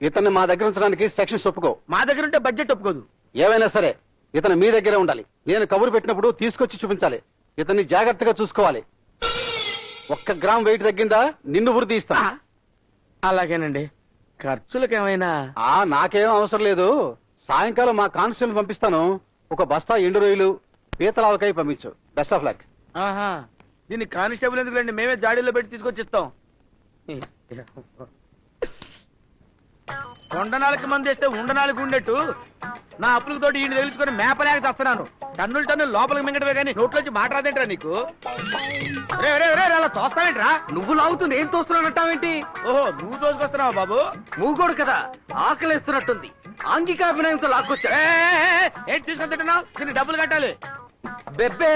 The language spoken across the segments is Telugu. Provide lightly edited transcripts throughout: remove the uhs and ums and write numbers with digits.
ఇతన్ని మా దగ్గర ఉంచడానికి సెక్షన్స్ ఒప్పుకో. మా దగ్గర ఉంటే బడ్జెట్ ఒప్పుకోదు. ఏవైనా సరే ఇతను మీ దగ్గరే ఉండాలి. నేను కబురు పెట్టినప్పుడు తీసుకొచ్చి చూపించాలి. ఇతన్ని జాగ్రత్తగా చూసుకోవాలి. 1 గ్రామ్ వెయిట్ తగ్గిందా నిన్ను ఉరి తీస్తా. అలాగేనండి. ఖర్చులకు ఏమైనా? నాకేం అవసరం లేదు. సాయంకాలం మా కానిస్టేబుల్ పంపిస్తాను. 1 బస్తా ఎండు రొయ్యలు పీతలావకాయ పంపించు. Best of luck. ఆహా, దీన్ని కానిస్టేబుల్ ఎందుకులేండి, మేమే జాడీలో పెట్టి తీసుకొచ్చిస్తాం. కొండనాలకి మంది వేస్తే ఉండనాలకి ఉండేట్టు నా అప్పులకి తోటి ఈయన తెలుసుకొని మేపలేక చేస్తున్నాను. టన్నులు లోపలికి మింగటమే కానీ నోట్లోంచి మాట్లాడేంట్రా నీకు? రే రే రే అలా తోస్తావేంట్రా? నువ్వు లాగుతుంది ఏం తోస్తున్నానంటావేంటి? ఓహో, నువ్వు తోసుకొస్తున్నావా బాబు? నువ్వు కూడా కదా ఆకలేస్తున్నట్టుంది. ఆంగికాభినయంతో లాక్కొచ్చా. ఏంటి తీసుకొని తింటున్నావు? దీన్ని డబ్బులు కట్టాలి. బెబ్బే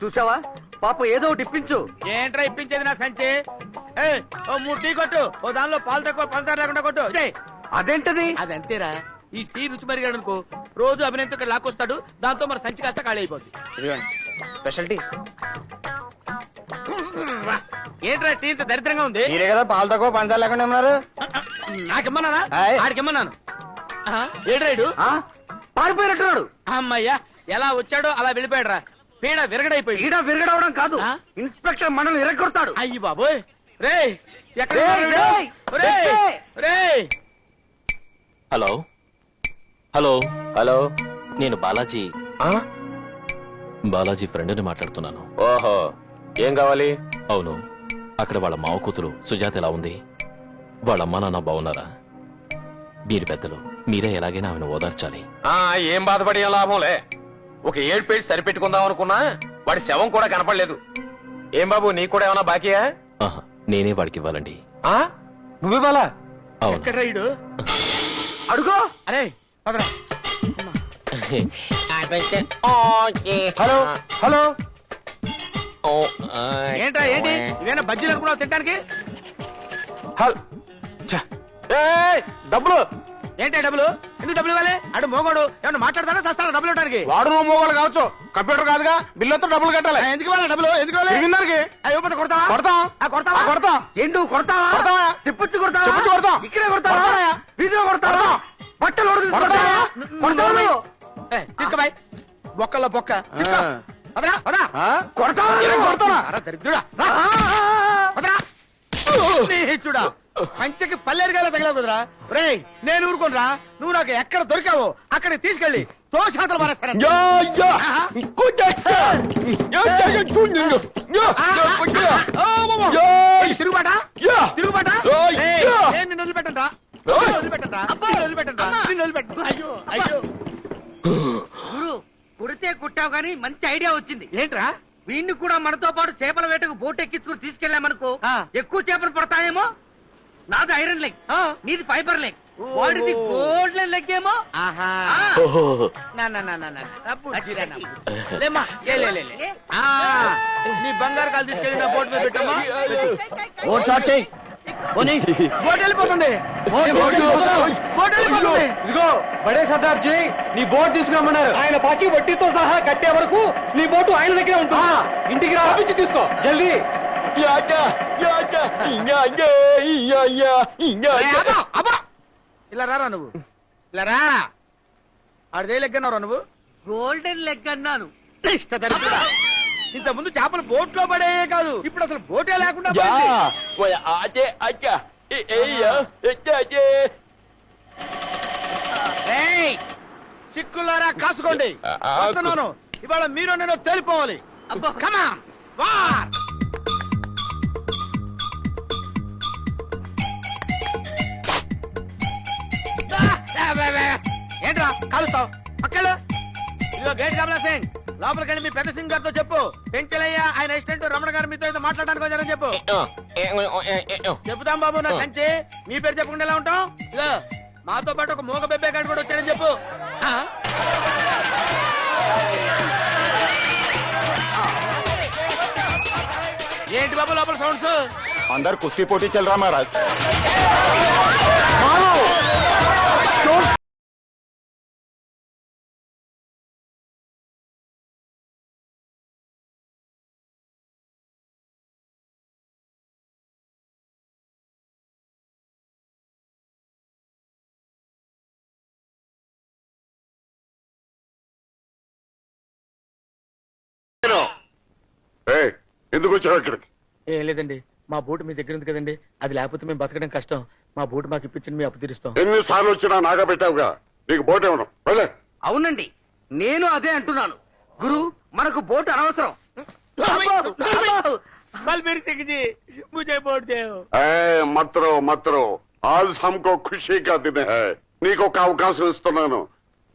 చూసావా పాప, ఏదో ఒకటి ఇప్పించు. ఏంట్రా ఇప్పించేది నా సంచి? ఓ 3 టీ కొట్టు. ఓ దానిలో పాలు తక్కువ పంచదార లేకుండా కొట్టు. అదేంటది? అదంతేరా. ఈ టీ రుచి మరిగాడు అనుకో, రోజు అభినంతో ఇక్కడ లాక్కొస్తాడు. దాంతో మన సంచి కాస్త ఖాళీ అయిపోద్ది. Special tea. ఏంట్రా టీ ఇంత దరిద్రంగా ఉంది? మీరే కదా పాలు తక్కువ పంచదార లేకుండా ఉన్నారు. నాకిమ్మన్నానా? ఆయ్. ఆడికిమ్మన్నాను. ఏడ్రాయుడు పారిపోయినట్టున్నాడు. అమ్మయ్యా, ఎలా వచ్చాడో అలా వెళ్ళిపోయాడురా. పీడ విరగడైపోయి. ఈడ విరగడవడం కాదు, ఆ? ఇన్స్పెక్టర్ మనల్ని ఇరగొడతాడు. అయ్యి బాబోయ్. రే ఎక్కడ రేయ్, రేయ్, రేయ్. రే హలో హలో హలో. నేను బాలాజీ ఆ? బాలాజీ ఫ్రెండ్ని మాట్లాడుతున్నాను. ఓహో, ఏం కావాలి? అవును, అక్కడ వాళ్ళ మావ కూతురు సుజాత ఎలా ఉంది? వాళ్ళ అమ్మా నాన్న బాగున్నారా? మీరు పెద్దలు, మీరే ఎలాగైనా ఆమెను ఓదార్చాలి. ఏం బాధపడే లాభంలే. ఒక 7 పేజీ సరిపెట్టుకుందాం అనుకున్నా, వాడి శవం కూడా కనపడలేదు. ఏం బాబు, నీకు కూడా ఏమన్నా బాకీయా? ఆహా, నేనే వాడికి ఇవ్వాలండి. నువ్వివ్వాలా? అవును. ఎక్కడ రాయుడు? అడుగో. అరే పదరా. Hello hello. ఏంట్రా ఏంటి? ఇవేనా బజ్జీలు అనుకున్నావు తినడానికి? డబ్బులు ఏంటా డబ్బులు? ఎందుకు డబ్బులు ఇవ్వాలి? అడు మోగోడు ఏమన్నా మాట్లాడతాడా చస్తాడా డబ్బులు ఇవ్వడానికి? వాడు నువ్వు మోగోళ్ళు కావచ్చు, కంప్యూటర్ కాదుగా. బిల్లుతో డబ్బులు కట్టాలి. ఎందుకు ఇవ్వాలి డబ్బులు? ఎందుకు ఇవ్వాలి? తిరిగిందానికి ఇవ్వకపోతే కొడతావా? కొడతాం. కొడతావా? కొడతాం. ఏంటో కొడతావా? కొడతావా? తిప్పొచ్చు కొడతావా? తిప్పొచ్చు కొడతాం. ఇక్కడే కొడతావా? కొడతావా? వీధిలో కొడతావా? కొడతాం. బట్టలు కొడతావా? కొడతావా? తీసుకోబాయ్. బొక్కల్లో బొక్క తీసుకో. వదరా, వదరా. కొడతావా? కొడతావా? అరా దరిద్రుడా. రా. వదరా. నీచుడా. పంచకి పల్లెరుగాల తగలవు కుదరా. రే నేను ఊరుకోనరా. నువ్వు నాకు ఎక్కడ దొరికావో అక్కడికి తీసుకెళ్ళి తోషాతలు మారేస్తాను. తిరుగుబాట తిరుగుబాట. నేను నిన్ను వదిలిపెట్టండి. అయ్యో అయ్యో. గురు, కుడితే కుట్టావు గానీ మంచి ఐడియా వచ్చింది. ఏంట్రా? వీణ్ణి కూడా మనతో పాటు చేపల వేటకు బోట్ ఎక్కించుకుని తీసుకెళ్ళామనుకో, ఆ. ఎక్కువ చేపలు పడతాయేమో. నాది ఐరన్ లెగ్, ఆ. నీది ఫైబర్ లెగ్, ఓ. వాడిది గోల్డెన్ లెగ్ ఏమో. ఆహా. ఆ. నా నా నా నా నా. బుజ్జిరా నా బుజ్జి. లేమ్మా, లే. నీ బంగారు కాలు తీసుకెళ్ళి నా బోట్ మీద పెట్టమ్మా. బోట్ స్టార్ట్ చేయి. బోట్ వెళ్ళిపోతుంది. బోట్ వెళ్ళిపోతుంది. ఇదిగో బడే సర్దార్ జీ, నీ బోట్ తీసుకురమ్మన్నారు. ఆయన బాకీ వడ్డీతో సహా కట్టే వరకు నీ బోటు ఆయన దగ్గర ఉంటుంది. ఇంటికి రా, తీసుకో జల్దీ. ఇలా రారా నువ్వు, ఇలా రా. ఆడదే లెగ్గన్నారా నువ్వు? గోల్డెన్ లెగ్ అన్నాను. ఇంత ముందు చేపలు బోట్ లో పడే కాదు, ఇప్పుడు అసలు బోటే లేకుండా పోయింది. ఏయ్, సిక్కులారా కాసుకోండి. వస్తున్నాను. ఇవాళ మీరు నేను తేలిపోవాలి. అబ్బా. Come on, వా. ఏంట్రా కాలుస్తావు? పక్కలు. ఇదిగో గేట్ కమలా సింగ్, లోపలికి వెళ్ళి మీ పెద్ద సింగ్ గారితో చెప్పు, పెంచలయ్య ఆయన అసిస్టెంట్ రమణ గారు మీతో ఏదో మాట్లాడడానికి వచ్చారని చెప్పు. చెప్తాం బాబు. నా సంచి మీ పేరు చెప్పకుండా ఎలా ఉంటాం? ఇదిగో మాతో పాటు ఒక మూగ బెబ్బే గారు కూడా వచ్చారని చెప్పు. ఏంటి బాబు లోపల సౌండ్స్? అందరు కుస్తీ పోటీ చల్ రా మహారాజ్. ఏయ్, ఎందుకు వచ్చావు ఇక్కడికి? ఏం లేదండి, మా బోటు మీ దగ్గర ఉంది కదండి, అది లేకపోతే మేము బతకడం కష్టం. మా బోటు మాకు ఇప్పించండి, మీ అప్పు తీరుస్తాం. ఎన్నిసార్లు వచ్చినా నాగా పెట్టావుగా, నీకు బోట్ ఇవ్వడం. వెళ్ళే. అవునండి, నేను అదే అంటున్నాను. గురు, మనకు బోటు అనవసరం. బల్బీర్ సింగ్ జీ, ముझे బోట్ దేవ్. మత్ రో మత్ రో, ఆజ్ హమ్కో ఖుషీ కా దిన్ హై. నీకు ఒక అవకాశం ఇస్తున్నాను.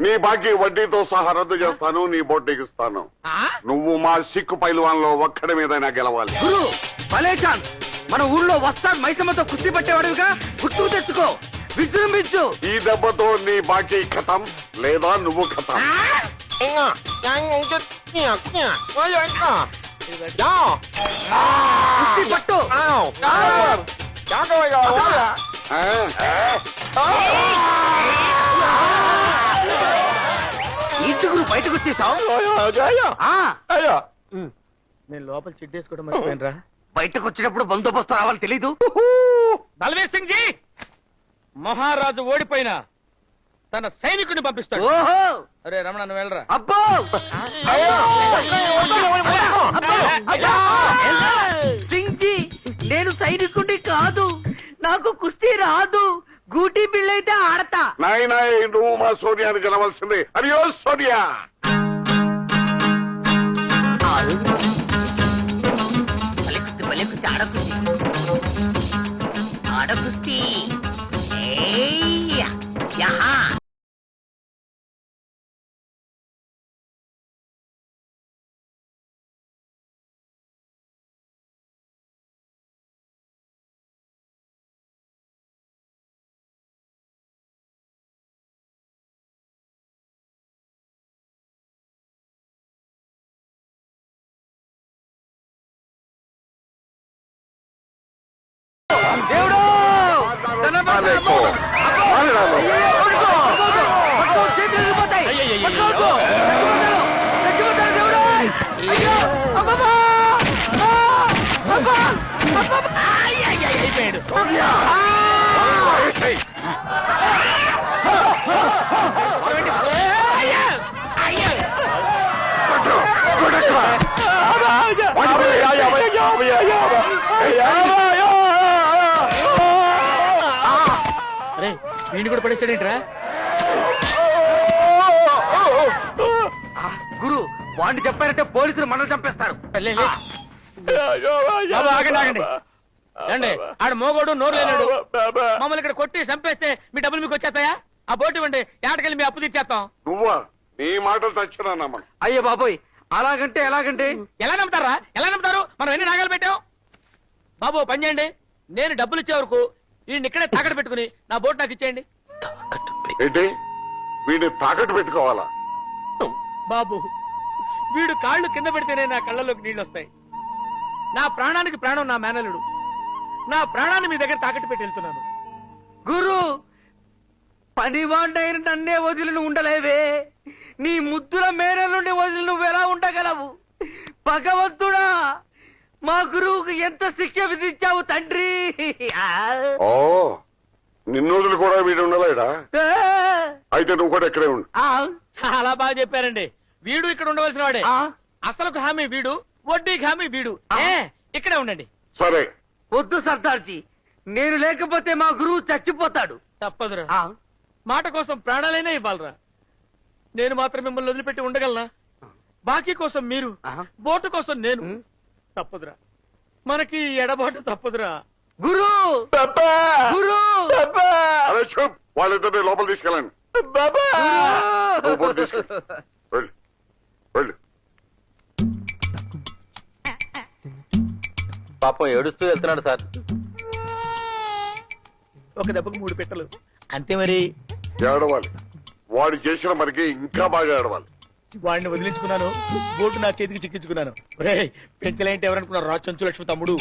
నీ బాకీ వడ్డీతో సహా రద్దు చేస్తాను, నీ బోట్ నీకు ఇస్తాను. నువ్వు మా సిక్కు పైల్వాన్లో ఒక్కడి మీదైనా గెలవాలి. గురు, భలే ఛాన్స్. మన ఊళ్ళో వస్తాన్ మైసమ్మతో కుస్తీ పట్టేవాడుగా, గుర్తుకు తెచ్చుకో. విజృంభించు. ఈ దెబ్బతో నీ బాకీ ఖతం, లేదా నువ్వు ఖతం. కుస్తీ పట్టు. ఏంటి గురు బయటకు వచ్చేసావు? నేను లోపల చిట్టేసుకోవడం మర్చిపోయినరా. బయటకు వచ్చినప్పుడు బందోబస్తు రావాలి తెలీదు. బల్బీర్ సింగ్ జీ, మహారాజు ఓడిపోయినా తన సైనికుడిని పంపిస్తాడు. ఓహో, అరే రమణ, నువ్వు వెళ్ళరా. అబ్బో, సింగ్ జీ, నేను సైనికుడిని కాదు, నాకు కుస్తీ రాదు. గూటీ బిళ్ళైతే ఆడతా. నాయనా, నువ్వు మా సోనియాని గెలవలసింది. అయ్యో సోనియా. పలుకుతి ఆడకుస్తీ ఏయ్యా, యహా. దేవుడు, అలేకో. మాట్లాడాలి. చేతులు వెళ్ళిపోతాయి. పట్టుకోవద్దు. చచ్చిపోతాడు దేవుడు. అయ్యో, అబ్బబ్బా. అబ్బా, అబ్బబ్బా. అయిపోయాడు. అరే, వీడిని కూడా పడేసాడేంట్రా? గురు, వాడిని చెప్పారంటే పోలీసులు మనల్ని చంపేస్తారు. బాబు, ఆగండి ఆగండి. రండి, ఆడు మోగోడు, నోరు లేనాడు. మమ్మల్ని ఇక్కడ కొట్టి చంపేస్తే మీ డబ్బులు మీకు వచ్చేస్తాయా? ఆ బోటు ఇవ్వండి, ఏటకెళ్ళి మీ అప్పు తీర్చేస్తాం. నువ్వా? నీ మాటలు తచ్చినా నమ్మను. అయ్యో బాబోయ్, అలాగంటే ఎలాగంటే? ఎలా నమ్ముతారా? ఎలా నమ్ముతారు? మనం ఎన్ని నాగాలు పెట్టాం. బాబు, పని చేయండి, నేను డబ్బులు ఇచ్చే వరకు వీడిని ఇక్కడే తాకట్టు పెట్టుకుని నా బోట్ నాకు ఇచ్చేయండి. ఏంటి, వీడిని తాకట్టు పెట్టుకోవాలా? బాబు, వీడు కాళ్ళు కింద పెడితేనే నా కళ్ళలోకి నీళ్ళు వస్తాయి. నా ప్రాణానికి ప్రాణం నా మేనలుడు. నా ప్రాణాన్ని మీ దగ్గర తాకట్టు పెట్టి వెళ్తున్నాను. గురు, పనివాండైన నన్నే వదిలి నువ్వు ఉండలేవే. నీ ముద్దుల మేనల నుండి వదిలి నువ్వు ఎలా ఉండగలవు? భగవంతుడా, మా గురువుకు ఎంత శిక్ష విధించావు తండ్రి. ఓ, నిన్ను వదిలి కూడా వీడు ఉండలేడా? అయితే నువ్వు కూడా ఇక్కడే ఉండు. చాలా బాగా చెప్పారండి. వీడు ఇక్కడ ఉండవలసిన వాడే. అసలుకు హామీ వీడు, వడ్డీకి హామీ వీడు. ఇక్కడే ఉండండి. సరే. వద్దు సర్దార్జీ, నేను లేకపోతే మా గురువు చచ్చిపోతాడు. తప్పదురా, మాట కోసం ప్రాణాలైనా ఇవ్వాలరా. నేను మాత్రం మిమ్మల్ని వదిలిపెట్టి ఉండగలనా? బాకీ కోసం మీరు, బోటు కోసం నేను. తప్పదురా, మనకి ఎడబాటు తప్పదురా. గురు, గురు, అరే చూప్, వాళ్ళిద్దరిని లోపల తీసుకెళ్ళండి. నువ్వు బోర్డు తీసుకెళ్ళు. వెళ్ళు, వెళ్ళు. పాపం ఏడుస్తూ వెళ్తున్నాడు సార్. ఒక దెబ్బకు 3 పెట్టలు అంతే. మరి ఏడవాలి. వాడు చేసిన మనకి ఇంకా బాగా ఏడవాలి. వాడిని వదిలించుకున్నాను, బోటు నా చేతికి చిక్కించుకున్నాను. పెంచలేంటి ఎవరనుకున్నారు? రా చెంచు లక్ష్మి తమ్ముడు.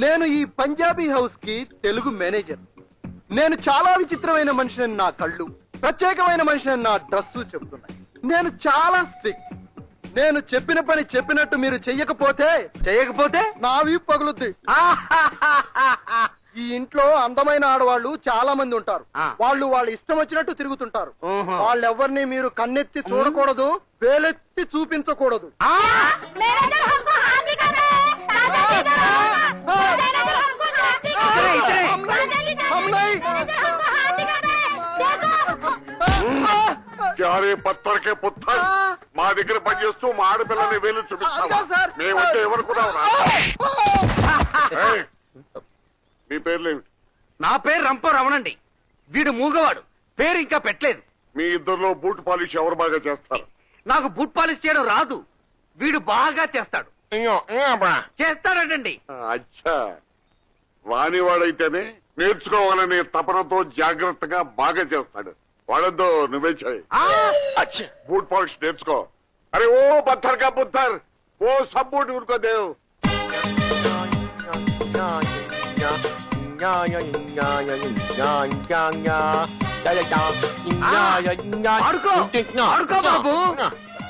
నేను ఈ పంజాబీ హౌస్ కి తెలుగు మేనేజర్. నేను చాలా విచిత్రమైన మనిషిని నా కళ్ళు, ప్రత్యేకమైన మనిషిని నా డ్రెస్సు చెబుతున్నాయి. నేను చాలా స్ట్రిక్ట్. నేను చెప్పిన పని చెప్పినట్టు మీరు చెయ్యకపోతే చేయకపోతే నా వీపు పగులుద్ది. ఈ ఇంట్లో అందమైన ఆడవాళ్ళు చాలా మంది ఉంటారు. ఆ. వాళ్ళు వాళ్ళ ఇష్టం వచ్చినట్టు తిరుగుతుంటారు. ఓహో. వాళ్ళెవ్వరిని మీరు కన్నెత్తి చూడకూడదు, వేలెత్తి చూపించకూడదు. मैनेजर हमको हाथी कर रहे हैं राजा जी का मैनेजर हमको हाथी कर रहे हैं राजा जी का हम नहीं। मैनेजर हमको हाथी कर रहे हैं देखो క్యారే పత్తర్ కే పుత్తర్ మా దగ్గర పనిచేస్తూ మా ఆడపిల్లని వేలు చూపిస్తావా? అదిగా సార్. మేమంటే ఎవరుకున్నావురా? మీ పేర్లేమిటి? నా పేరు రంప రమణండి. వీడు మూగవాడు, పేరు ఇంకా పెట్టలేదు. మీ ఇద్దరిలో బూట్ పాలిష్ ఎవరు బాగా చేస్తారు? నాకు బూట్ పాలిష్ చేయడం రాదు. వీడు బాగా చేస్తాడు. చేస్తాడటండి. అచ్చా, రానివాడైతేనే నేర్చుకోవాలనే తపనతో జాగ్రత్తగా బాగా చేస్తాడు. వాడద్దు, నువ్వే చేయి. బూట్ పాలిష్ నేర్చుకో. అరే ఓ పత్థర్ కా పుత్తర్, ఓ సబ్ బూట్ ఉनको దేవ్. ఆడుకో ఆడుకో బాబు.